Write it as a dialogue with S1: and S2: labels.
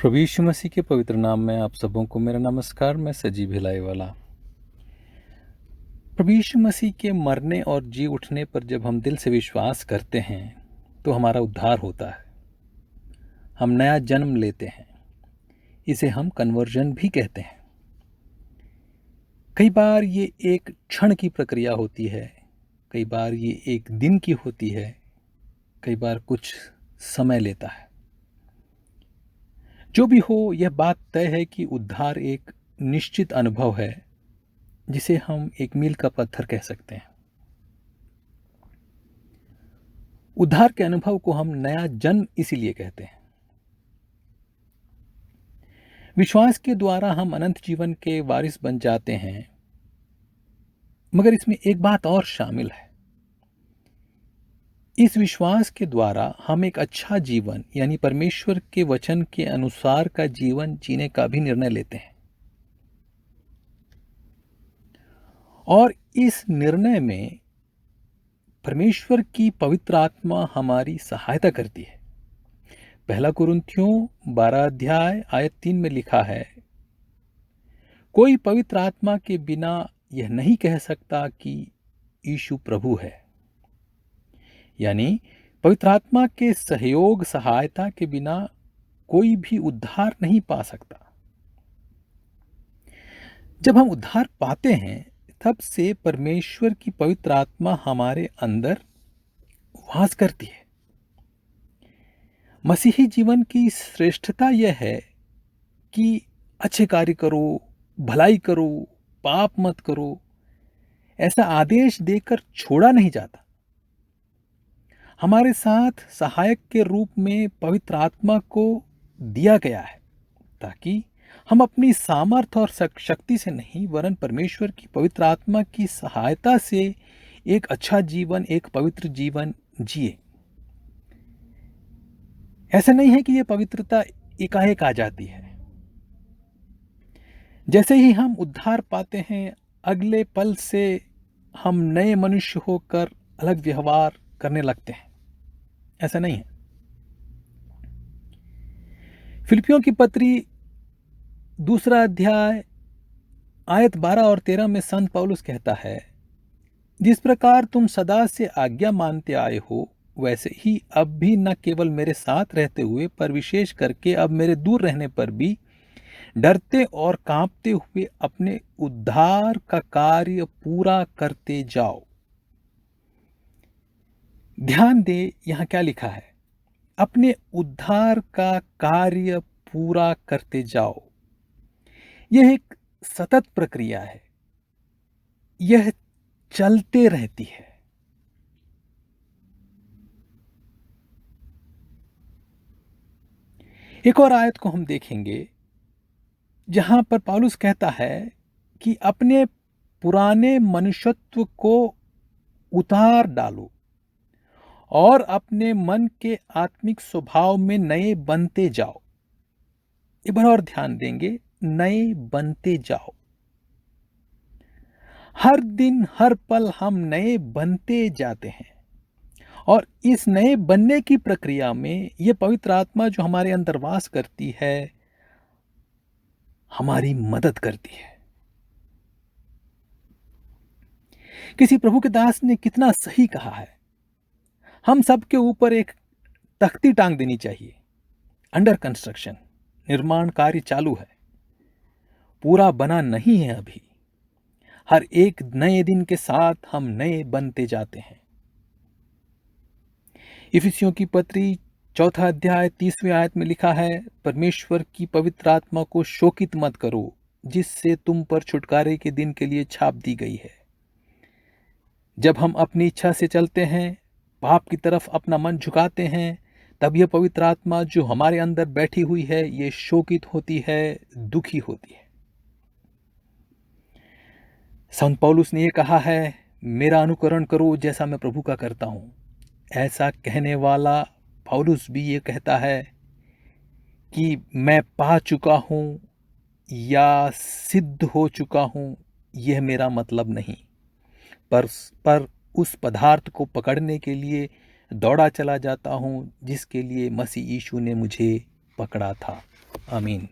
S1: प्रभु यीशु मसीह के पवित्र नाम में आप सबों को मेरा नमस्कार। मैं सजीव भिलाई वाला। प्रभु यीशु मसीह के मरने और जी उठने पर जब हम दिल से विश्वास करते हैं तो हमारा उद्धार होता है, हम नया जन्म लेते हैं। इसे हम कन्वर्जन भी कहते हैं। कई बार ये एक क्षण की प्रक्रिया होती है, कई बार ये एक दिन की होती है, कई बार कुछ समय लेता है। जो भी हो, यह बात तय है कि उद्धार एक निश्चित अनुभव है जिसे हम एक मील का पत्थर कह सकते हैं। उद्धार के अनुभव को हम नया जन्म इसीलिए कहते हैं। विश्वास के द्वारा हम अनंत जीवन के वारिस बन जाते हैं, मगर इसमें एक बात और शामिल है। इस विश्वास के द्वारा हम एक अच्छा जीवन यानी परमेश्वर के वचन के अनुसार का जीवन जीने का भी निर्णय लेते हैं, और इस निर्णय में परमेश्वर की पवित्र आत्मा हमारी सहायता करती है। पहला कुरिन्थियों 12 अध्याय आयत 3 में लिखा है, कोई पवित्र आत्मा के बिना यह नहीं कह सकता कि यीशु प्रभु है। यानी पवित्र आत्मा के सहयोग सहायता के बिना कोई भी उद्धार नहीं पा सकता। जब हम उद्धार पाते हैं तब से परमेश्वर की पवित्र आत्मा हमारे अंदर वास करती है। मसीही जीवन की श्रेष्ठता यह है कि अच्छे कार्य करो, भलाई करो, पाप मत करो, ऐसा आदेश देकर छोड़ा नहीं जाता। हमारे साथ सहायक के रूप में पवित्र आत्मा को दिया गया है ताकि हम अपनी सामर्थ और शक्ति से नहीं, वरन परमेश्वर की पवित्र आत्मा की सहायता से एक अच्छा जीवन, एक पवित्र जीवन जिए। ऐसा नहीं है कि यह पवित्रता एकाएक आ जाती है। जैसे ही हम उद्धार पाते हैं, अगले पल से हम नए मनुष्य होकर अलग व्यवहार करने लगते हैं। ऐसा नहीं है। फिलिपियों की पत्री 2 अध्याय आयत 12 और 13 में संत पौलुस कहता है, जिस प्रकार तुम सदा से आज्ञा मानते आए हो, वैसे ही अब भी न केवल मेरे साथ रहते हुए पर विशेष करके अब मेरे दूर रहने पर भी डरते और कांपते हुए अपने उद्धार का कार्य पूरा करते जाओ। ध्यान दे, यहां क्या लिखा है? अपने उद्धार का कार्य पूरा करते जाओ। यह एक सतत प्रक्रिया है, यह चलते रहती है। एक और आयत को हम देखेंगे जहां पर पौलुस कहता है कि अपने पुराने मनुष्यत्व को उतार डालो और अपने मन के आत्मिक स्वभाव में नए बनते जाओ। एक बार और ध्यान देंगे, नए बनते जाओ। हर दिन हर पल हम नए बनते जाते हैं, और इस नए बनने की प्रक्रिया में यह पवित्र आत्मा जो हमारे अंदर वास करती है, हमारी मदद करती है। किसी प्रभु के दास ने कितना सही कहा है, हम सबके ऊपर एक तख्ती टांग देनी चाहिए। अंडर कंस्ट्रक्शन, निर्माण कार्य चालू है, पूरा बना नहीं है अभी। हर एक नए दिन के साथ हम नए बनते जाते हैं। इफिसियों की पत्री 4 अध्याय 30वें आयत में लिखा है, परमेश्वर की पवित्र आत्मा को शोकित मत करो, जिससे तुम पर छुटकारे के दिन के लिए छाप दी गई है। जब हम अपनी इच्छा से चलते हैं, पाप की तरफ अपना मन झुकाते हैं, तब यह पवित्र आत्मा जो हमारे अंदर बैठी हुई है, ये शोकित होती है, दुखी होती है। संत पौलुस ने यह कहा है, मेरा अनुकरण करो जैसा मैं प्रभु का करता हूं। ऐसा कहने वाला पौलुस भी ये कहता है कि मैं पा चुका हूं या सिद्ध हो चुका हूं, यह मेरा मतलब नहीं, पर उस पदार्थ को पकड़ने के लिए दौड़ा चला जाता हूं जिसके लिए मसीह यीशु ने मुझे पकड़ा था। आमीन।